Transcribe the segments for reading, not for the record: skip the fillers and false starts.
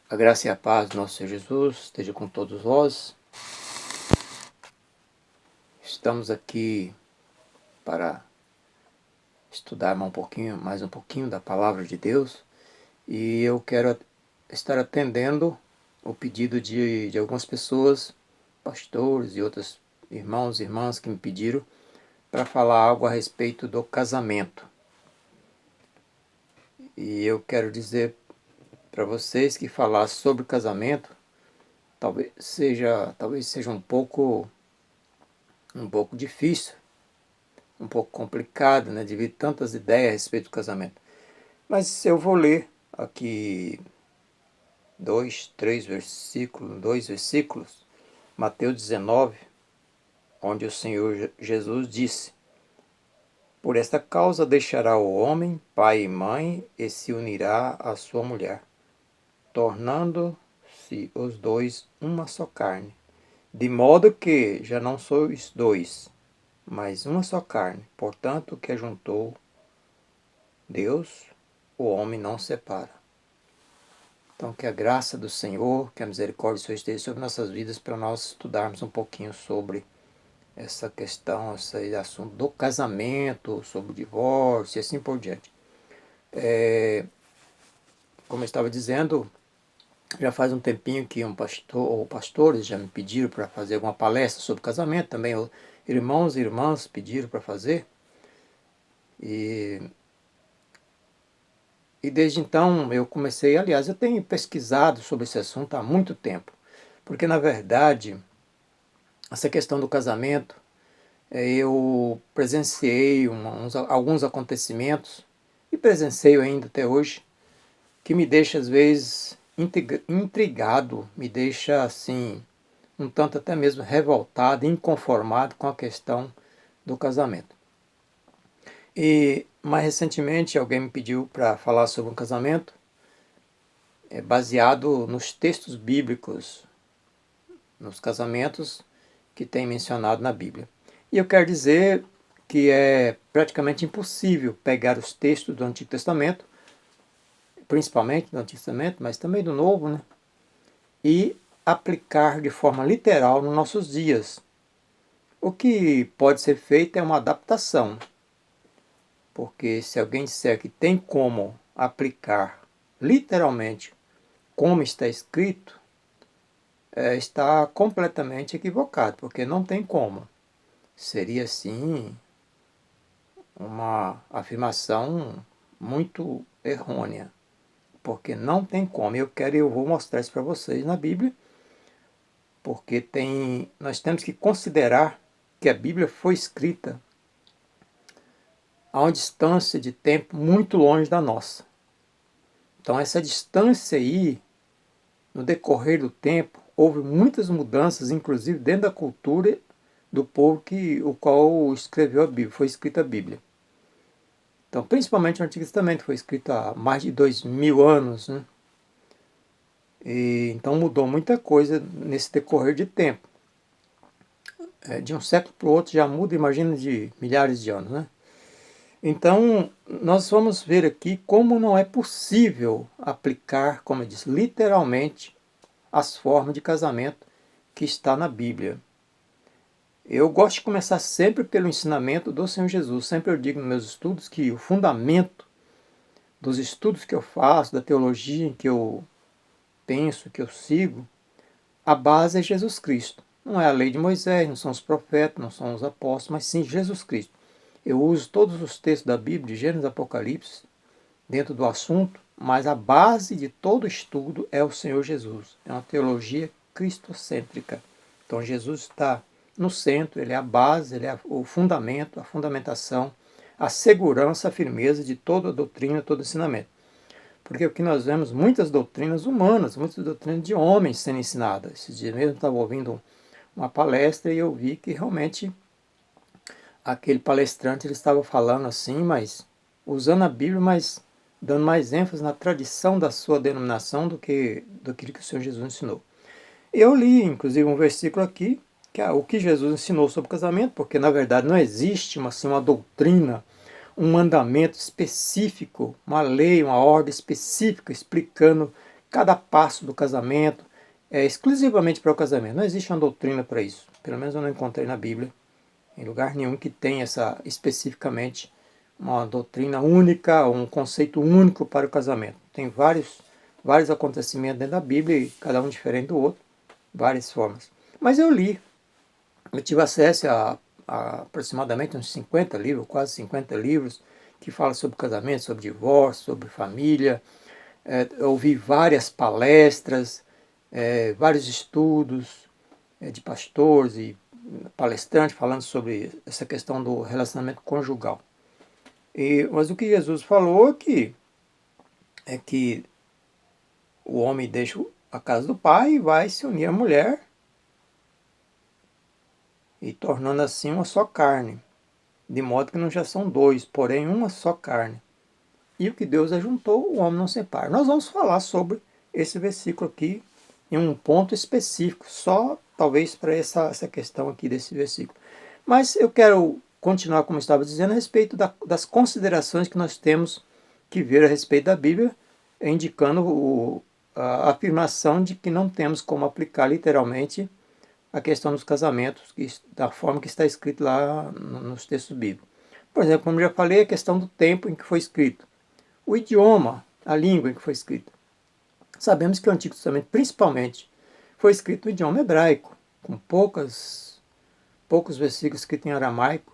A graça e a paz do nosso Senhor Jesus esteja com todos vós. Estamos aqui para estudar mais um pouquinho da Palavra de Deus e eu quero estar atendendo o pedido de algumas pessoas, pastores e outros irmãos e irmãs que me pediram para falar algo a respeito do casamento. E eu quero dizer para vocês que falar sobre casamento talvez seja um pouco difícil, um pouco complicado, né, devido a tantas ideias a respeito do casamento. Mas eu vou ler aqui dois versículos, Mateus 19, onde o Senhor Jesus disse: Por esta causa deixará o homem pai e mãe e se unirá à sua mulher, tornando-se os dois uma só carne. De modo que já não sois dois, mas uma só carne. Portanto, o que ajuntou Deus, o homem não separa. Então, que a graça do Senhor, que a misericórdia do Senhor esteja sobre nossas vidas para nós estudarmos um pouquinho sobre essa questão, esse assunto do casamento, sobre o divórcio e assim por diante. Como eu estava dizendo, já faz um tempinho que um pastor ou pastores já me pediram para fazer alguma palestra sobre casamento, também irmãos e irmãs pediram para fazer. E desde então eu comecei, aliás, eu tenho pesquisado sobre esse assunto há muito tempo, porque na verdade essa questão do casamento, eu presenciei alguns acontecimentos e presencio ainda até hoje, que me deixa às vezes intrigado, me deixa assim um tanto até mesmo revoltado, inconformado com a questão do casamento. E mais recentemente alguém me pediu para falar sobre um casamento baseado nos textos bíblicos, nos casamentos que tem mencionado na Bíblia. E eu quero dizer que é praticamente impossível pegar os textos do Antigo Testamento, principalmente do Antigo Testamento, mas também do Novo, né, e aplicar de forma literal nos nossos dias. O que pode ser feito é uma adaptação, porque se alguém disser que tem como aplicar literalmente como está escrito, está completamente equivocado, porque não tem como. Seria, sim, uma afirmação muito errônea, porque não tem como. Eu vou mostrar isso para vocês na Bíblia, porque nós temos que considerar que a Bíblia foi escrita a uma distância de tempo muito longe da nossa. Então essa distância aí, no decorrer do tempo, houve muitas mudanças, inclusive dentro da cultura do povo o qual escreveu a Bíblia, foi escrita a Bíblia. Então, principalmente o Antigo Testamento, foi escrito há mais de 2000 anos, né? Então mudou muita coisa nesse decorrer de tempo. De um século para o outro já muda, imagina, de milhares de anos, né? Então, nós vamos ver aqui como não é possível aplicar, como eu disse, literalmente as formas de casamento que está na Bíblia. Eu gosto de começar sempre pelo ensinamento do Senhor Jesus. Sempre eu digo nos meus estudos que o fundamento dos estudos que eu faço, da teologia que eu penso, que eu sigo, a base é Jesus Cristo. Não é a lei de Moisés, não são os profetas, não são os apóstolos, mas sim Jesus Cristo. Eu uso todos os textos da Bíblia, de Gênesis e Apocalipse, dentro do assunto, mas a base de todo estudo é o Senhor Jesus. É uma teologia cristocêntrica. Então Jesus está no centro, ele é a base, ele é o fundamento, a fundamentação, a segurança, a firmeza de toda a doutrina, todo ensinamento. Porque o que nós vemos, muitas doutrinas humanas, muitas doutrinas de homens sendo ensinadas. Esses dias mesmo eu estava ouvindo uma palestra e eu vi que realmente aquele palestrante ele estava falando assim, mas usando a Bíblia, mas dando mais ênfase na tradição da sua denominação do que daquilo que o Senhor Jesus ensinou. Eu li, inclusive, um versículo aqui, que é o que Jesus ensinou sobre casamento, porque na verdade não existe uma doutrina, um mandamento específico, uma lei, uma ordem específica explicando cada passo do casamento é exclusivamente para o casamento. Não existe uma doutrina para isso. Pelo menos eu não encontrei na Bíblia, em lugar nenhum, que tenha essa especificamente uma doutrina única, um conceito único para o casamento. Tem vários acontecimentos dentro da Bíblia, e cada um diferente do outro, várias formas. Mas eu tive acesso a aproximadamente uns 50 livros, quase 50 livros, que falam sobre casamento, sobre divórcio, sobre família. Eu ouvi várias palestras, vários estudos de pastores e palestrantes falando sobre essa questão do relacionamento conjugal. Mas o que Jesus falou é que o homem deixa a casa do pai e vai se unir à mulher, e tornando assim uma só carne, de modo que não já são dois, porém uma só carne. E o que Deus ajuntou, o homem não separa. Nós vamos falar sobre esse versículo aqui em um ponto específico, só talvez para essa questão aqui desse versículo. Mas eu quero continuar, como eu estava dizendo, a respeito das considerações que nós temos que ver a respeito da Bíblia, indicando a afirmação de que não temos como aplicar literalmente a questão dos casamentos da forma que está escrito lá nos textos bíblicos. Por exemplo, como já falei, a questão do tempo em que foi escrito. O idioma, a língua em que foi escrito. Sabemos que o Antigo Testamento, principalmente, foi escrito no idioma hebraico, com poucos versículos escritos em aramaico,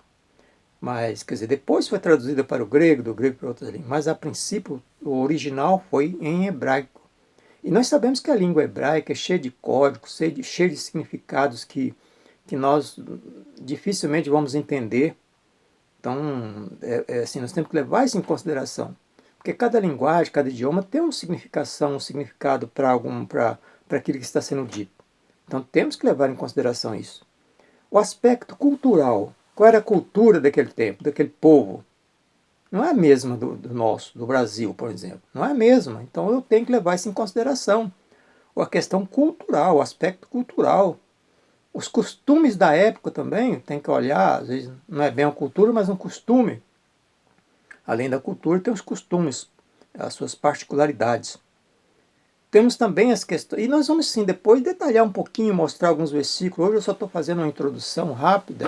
mas, quer dizer, depois foi traduzido para o grego, do grego para outras línguas, mas a princípio o original foi em hebraico. E nós sabemos que a língua hebraica é cheia de códigos, cheia de significados que nós dificilmente vamos entender. Então, assim, nós temos que levar isso em consideração. Porque cada linguagem, cada idioma tem uma significação, um significado para aquilo que está sendo dito. Então temos que levar em consideração isso. O aspecto cultural. Qual era a cultura daquele tempo, daquele povo? Não é a mesma do nosso, do Brasil, por exemplo. Não é a mesma. Então eu tenho que levar isso em consideração. A questão cultural, o aspecto cultural. Os costumes da época também, tem que olhar, às vezes não é bem uma cultura, mas um costume. Além da cultura, tem os costumes, as suas particularidades. Temos também as questões, e nós vamos sim depois detalhar um pouquinho, mostrar alguns versículos. Hoje eu só estou fazendo uma introdução rápida,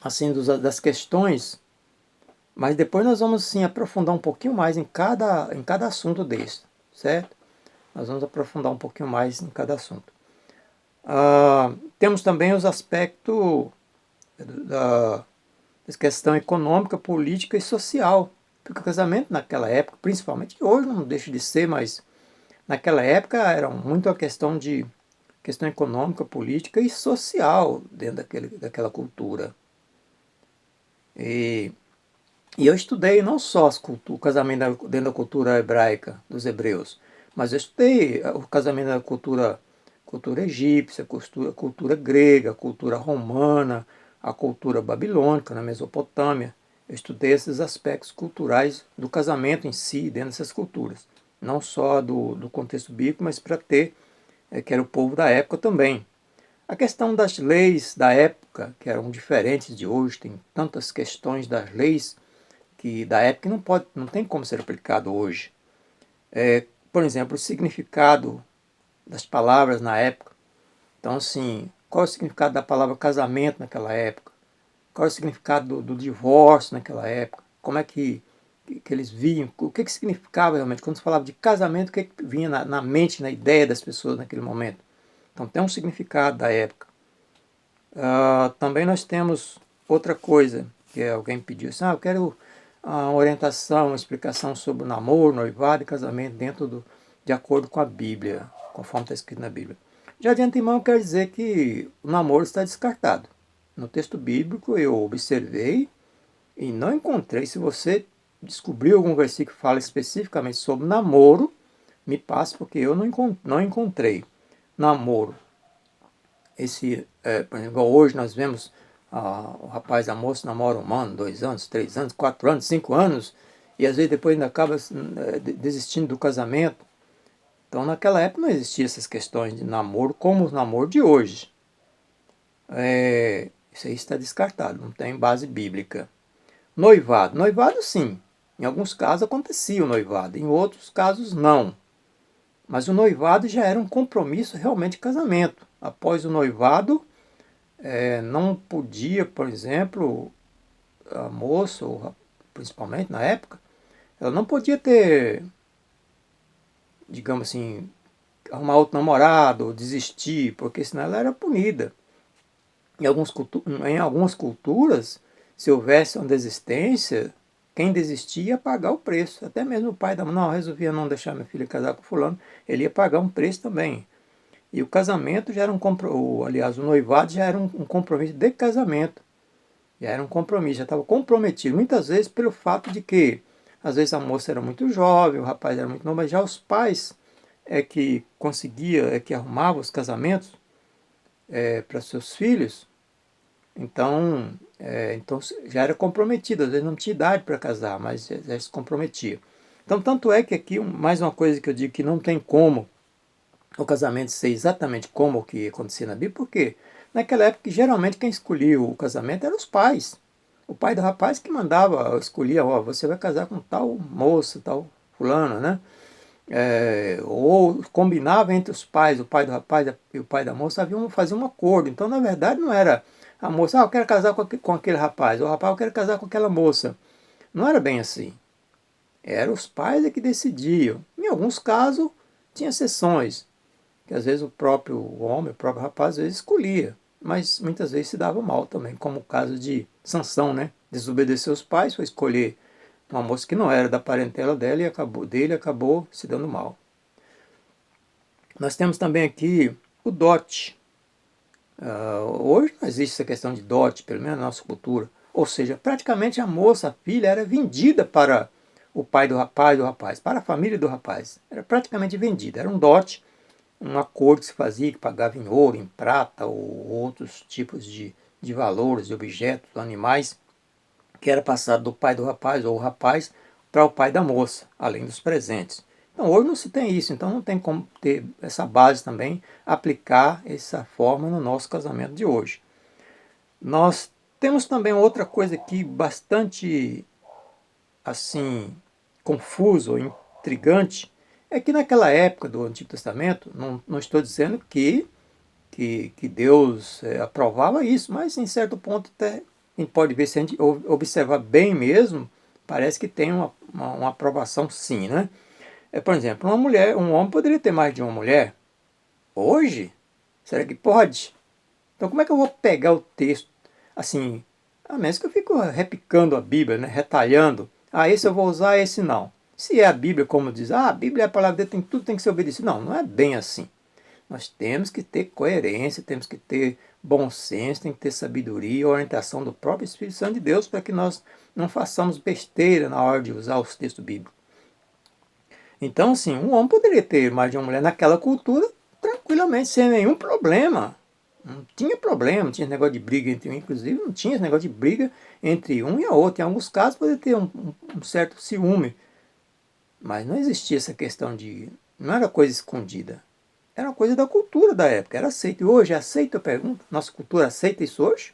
assim, das questões, mas depois nós vamos sim aprofundar um pouquinho mais em cada assunto desse, certo? Nós vamos aprofundar um pouquinho mais em cada assunto. Temos também os aspectos da questão econômica, política e social. Porque o casamento naquela época, principalmente hoje não deixa de ser, mas naquela época era muito a questão econômica, política e social dentro daquela cultura. E eu estudei não só o casamento dentro da cultura hebraica dos hebreus, mas eu estudei o casamento da cultura egípcia, cultura grega, cultura romana, a cultura babilônica na Mesopotâmia. Eu estudei esses aspectos culturais do casamento em si, dentro dessas culturas. Não só do contexto bíblico, mas para ter, que era o povo da época também. A questão das leis da época, que eram diferentes de hoje, tem tantas questões das leis da época que não tem como ser aplicado hoje. Por exemplo, o significado das palavras na época. Então, assim, qual é o significado da palavra casamento naquela época? Qual é o significado do divórcio naquela época? Como é que eles viam? O que significava realmente? Quando se falava de casamento, o que vinha na mente, na ideia das pessoas naquele momento? Então, tem um significado da época. Também nós temos outra coisa, que alguém pediu assim, eu quero uma orientação, uma explicação sobre o namoro, noivado e casamento de acordo com a Bíblia, conforme está escrito na Bíblia. Já de antemão eu quero dizer que o namoro está descartado. No texto bíblico eu observei e não encontrei. Se você descobriu algum versículo que fala especificamente sobre namoro, me passe, porque eu não encontrei namoro. Por exemplo, hoje nós vemos o rapaz e a moça namoram 1 ano, 2 anos, 3 anos, 4 anos, 5 anos, e às vezes depois ainda acaba desistindo do casamento. Então naquela época não existiam essas questões de namoro como o namoro de hoje. Isso aí está descartado, não tem base bíblica. Noivado sim. Em alguns casos acontecia o noivado, em outros casos não. Mas o noivado já era um compromisso realmente de casamento. Após o noivado, não podia, por exemplo, a moça, principalmente na época, ela não podia ter, digamos assim, arrumar outro namorado ou desistir, porque senão ela era punida. Em algumas culturas, se houvesse uma desistência, quem desistia ia pagar o preço. Até mesmo o pai da mãe, não, resolvia não deixar minha filha casar com fulano, ele ia pagar um preço também. E o casamento já era aliás, o noivado já era um compromisso de casamento. Já era um compromisso, já estava comprometido. Muitas vezes pelo fato de que, às vezes a moça era muito jovem, o rapaz era muito novo, mas já os pais é que arrumavam os casamentos para seus filhos. Então já era comprometido, às vezes não tinha idade para casar, mas já se comprometia. Então, tanto é que aqui, mais uma coisa que eu digo que não tem como o casamento ser exatamente como o que acontecia na Bíblia, porque naquela época, geralmente, quem escolhia o casamento eram os pais. O pai do rapaz que mandava, escolhia, ó, você vai casar com tal moça, tal fulana, né? Ou combinava entre os pais, o pai do rapaz e o pai da moça, fazia um acordo. Então, na verdade, não era a moça, eu quero casar com aquele rapaz, ou o rapaz, eu quero casar com aquela moça. Não era bem assim. Eram os pais que decidiam. Em alguns casos, tinha exceções, que às vezes o próprio homem, o próprio rapaz, às vezes escolhia, mas muitas vezes se dava mal também, como o caso de Sansão, né? Desobedeceu os pais, foi escolher uma moça que não era da parentela dela e acabou se dando mal. Nós temos também aqui o dote. Hoje não existe essa questão de dote, pelo menos na nossa cultura. Ou seja, praticamente a moça, a filha, era vendida para o pai do rapaz, para a família do rapaz. Era praticamente vendida. Era um dote, um acordo que se fazia, que pagava em ouro, em prata ou outros tipos de valores, de objetos, animais, que era passado do pai do rapaz ou o rapaz para o pai da moça, além dos presentes. Então hoje não se tem isso, então não tem como ter essa base também, aplicar essa forma no nosso casamento de hoje. Nós temos também outra coisa aqui bastante assim confuso, intrigante, é que naquela época do Antigo Testamento, não estou dizendo que Deus aprovava isso, mas em certo ponto até a gente pode ver, se a gente observar bem mesmo, parece que tem uma aprovação sim, né? Por exemplo, um homem poderia ter mais de uma mulher? Hoje? Será que pode? Então como é que eu vou pegar o texto assim, a menos que eu fico repicando a Bíblia, né? Retalhando, esse eu vou usar, esse não. Se é a Bíblia, como diz, a Bíblia é a palavra de Deus, tudo tem que ser obedecido. Não, não é bem assim. Nós temos que ter coerência, temos que ter bom senso, tem que ter sabedoria, orientação do próprio Espírito Santo de Deus para que nós não façamos besteira na hora de usar os textos bíblicos. Então, assim, um homem poderia ter mais de uma mulher naquela cultura tranquilamente, sem nenhum problema. Não tinha problema, não tinha negócio de briga entre um, inclusive não tinha esse negócio de briga entre um e a outra. Em alguns casos poderia ter um certo ciúme, mas não existia essa questão de... não era coisa escondida. Era uma coisa da cultura da época, era aceito. E hoje é aceito, eu pergunto? Nossa cultura aceita isso hoje?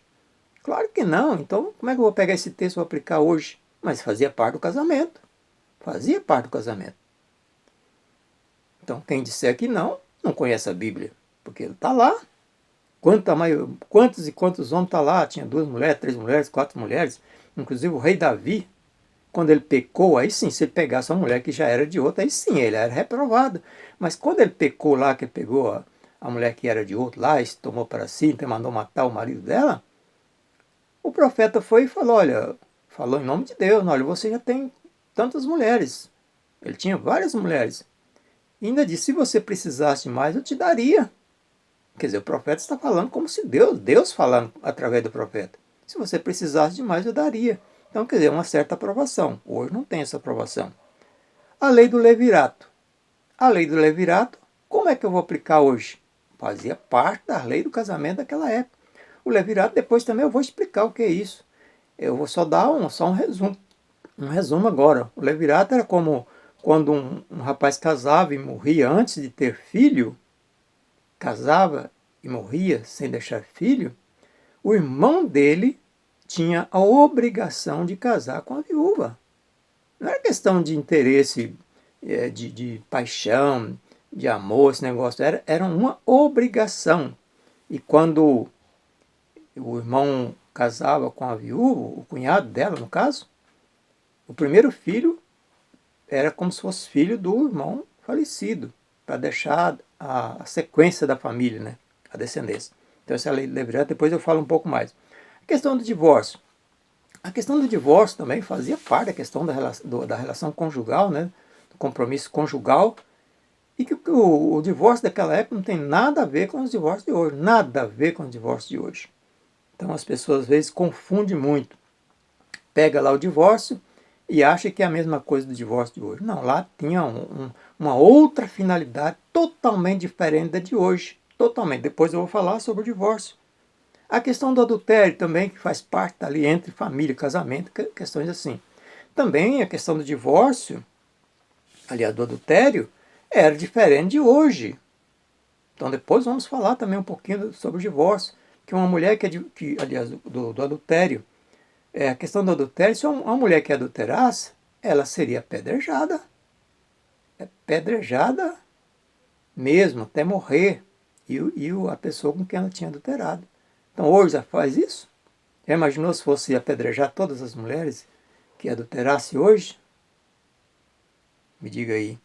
Claro que não. Então, como é que eu vou pegar esse texto e vou aplicar hoje? Mas fazia parte do casamento. Fazia parte do casamento. Então, quem disser que não conhece a Bíblia. Porque ele está lá. Quantos e quantos homens está lá? Tinha 2 mulheres, 3 mulheres, 4 mulheres. Inclusive o rei Davi, quando ele pecou, aí sim, se ele pegasse uma mulher que já era de outra, aí sim, ele era reprovado. Mas quando ele pecou lá, que ele pegou a mulher que era de outro lá, e se tomou para si, então mandou matar o marido dela, o profeta foi e falou, olha, falou em nome de Deus, olha, você já tem tantas mulheres. Ele tinha várias mulheres. E ainda disse, se você precisasse de mais, eu te daria. Quer dizer, o profeta está falando como se Deus falando através do profeta. Se você precisasse de mais, eu daria. Então, quer dizer, uma certa aprovação. Hoje não tem essa aprovação. A lei do levirato. A lei do levirato, como é que eu vou aplicar hoje? Fazia parte da lei do casamento daquela época. O levirato, depois também eu vou explicar o que é isso. Eu vou só dar só um resumo. Um resumo agora. O levirato era como quando um rapaz casava e morria antes de ter filho, casava e morria sem deixar filho, o irmão dele tinha a obrigação de casar com a viúva. Não era questão de interesse, de paixão, de amor, esse negócio. Era uma obrigação. E quando o irmão casava com a viúva, o cunhado dela, no caso, o primeiro filho era como se fosse filho do irmão falecido, para deixar a sequência da família, né? A descendência. Então essa lei de levirado, depois eu falo um pouco mais. A questão do divórcio. A questão do divórcio também fazia parte da questão da relação conjugal, né? Do compromisso conjugal. E que o divórcio daquela época não tem nada a ver com os divórcios de hoje. Nada a ver com os divórcios de hoje. Então as pessoas às vezes confundem muito. Pega lá o divórcio e acha que é a mesma coisa do divórcio de hoje. Não, lá tinha uma outra finalidade totalmente diferente da de hoje. Totalmente. Depois eu vou falar sobre o divórcio. A questão do adultério também, que faz parte ali entre família e casamento, questões assim. Também a questão do divórcio, aliás, do adultério, era diferente de hoje. Então depois vamos falar também um pouquinho sobre o divórcio, que uma mulher aliás, do adultério, a questão do adultério, se uma mulher que adulterasse, ela seria apedrejada. Apedrejada mesmo, até morrer. E a pessoa com quem ela tinha adulterado. Então hoje já faz isso? Já imaginou se fosse apedrejar todas as mulheres que adulterasse hoje? Me diga aí.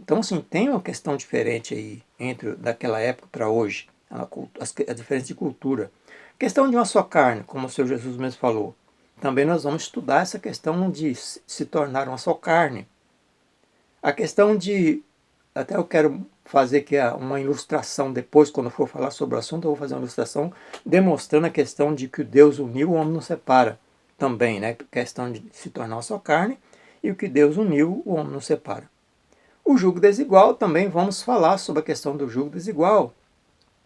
Então, sim, tem uma questão diferente aí entre daquela época para hoje, a diferença de cultura. Questão de uma só carne, como o Senhor Jesus mesmo falou. Também nós vamos estudar essa questão de se tornar uma só carne. A questão de, até eu quero fazer aqui uma ilustração depois, quando eu for falar sobre o assunto, eu vou fazer uma ilustração demonstrando a questão de que o Deus uniu, o homem não separa. Também, né? A questão de se tornar uma só carne e o que Deus uniu, o homem não separa. O jugo desigual, também vamos falar sobre a questão do jugo desigual.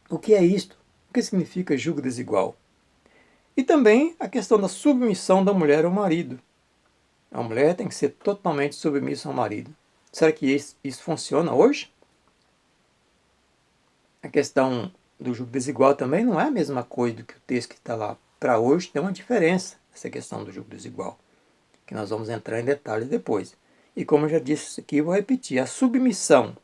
O que é isto? O que significa jugo desigual? E também a questão da submissão da mulher ao marido. A mulher tem que ser totalmente submissa ao marido. Será que isso funciona hoje? A questão do jugo desigual também não é a mesma coisa do que o texto que está lá. Para hoje tem uma diferença, essa questão do jugo desigual, que nós vamos entrar em detalhes depois. E como eu já disse aqui, eu vou repetir, a submissão.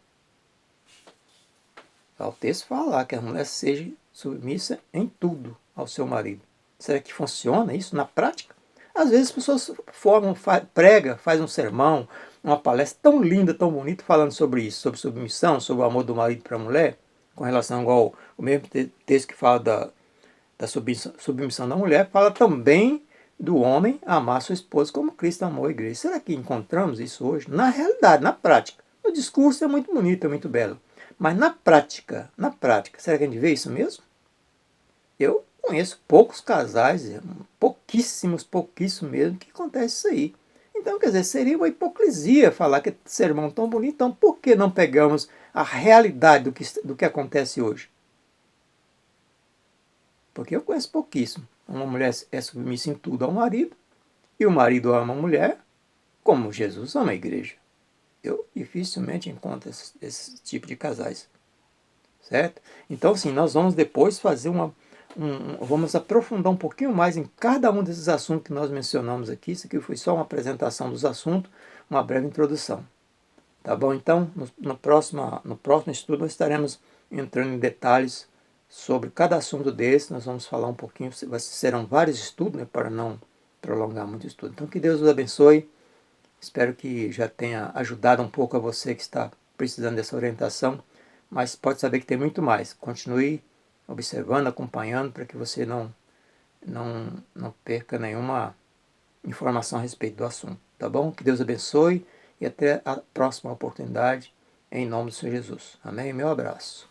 O texto fala que a mulher seja submissa em tudo ao seu marido. Será que funciona isso na prática? Às vezes as pessoas faz um sermão, uma palestra tão linda, tão bonita, falando sobre isso, sobre submissão, sobre o amor do marido para a mulher, com relação ao mesmo texto que fala da submissão da mulher, fala também do homem amar sua esposa como Cristo amou a igreja. Será que encontramos isso hoje? Na realidade, na prática. O discurso é muito bonito, é muito belo. Mas na prática, será que a gente vê isso mesmo? Eu conheço poucos casais, pouquíssimos mesmo, que acontece isso aí. Então, quer dizer, seria uma hipocrisia falar que sermão tão bonito, então por que não pegamos a realidade do que acontece hoje? Porque eu conheço pouquíssimo. Uma mulher é submissa em tudo ao marido, e o marido ama a mulher como Jesus ama a igreja. Eu dificilmente encontro esse tipo de casais. Certo? Então, sim, nós vamos depois fazer vamos aprofundar um pouquinho mais em cada um desses assuntos que nós mencionamos aqui. Isso aqui foi só uma apresentação dos assuntos, uma breve introdução. Tá bom? Então, no próximo estudo, nós estaremos entrando em detalhes sobre cada assunto desse. Nós vamos falar um pouquinho, serão vários estudos, né, para não prolongar muito o estudo. Então, que Deus os abençoe. Espero que já tenha ajudado um pouco a você que está precisando dessa orientação, mas pode saber que tem muito mais. Continue observando, acompanhando, para que você não perca nenhuma informação a respeito do assunto. Tá bom? Que Deus abençoe e até a próxima oportunidade, em nome do Senhor Jesus. Amém? Meu abraço.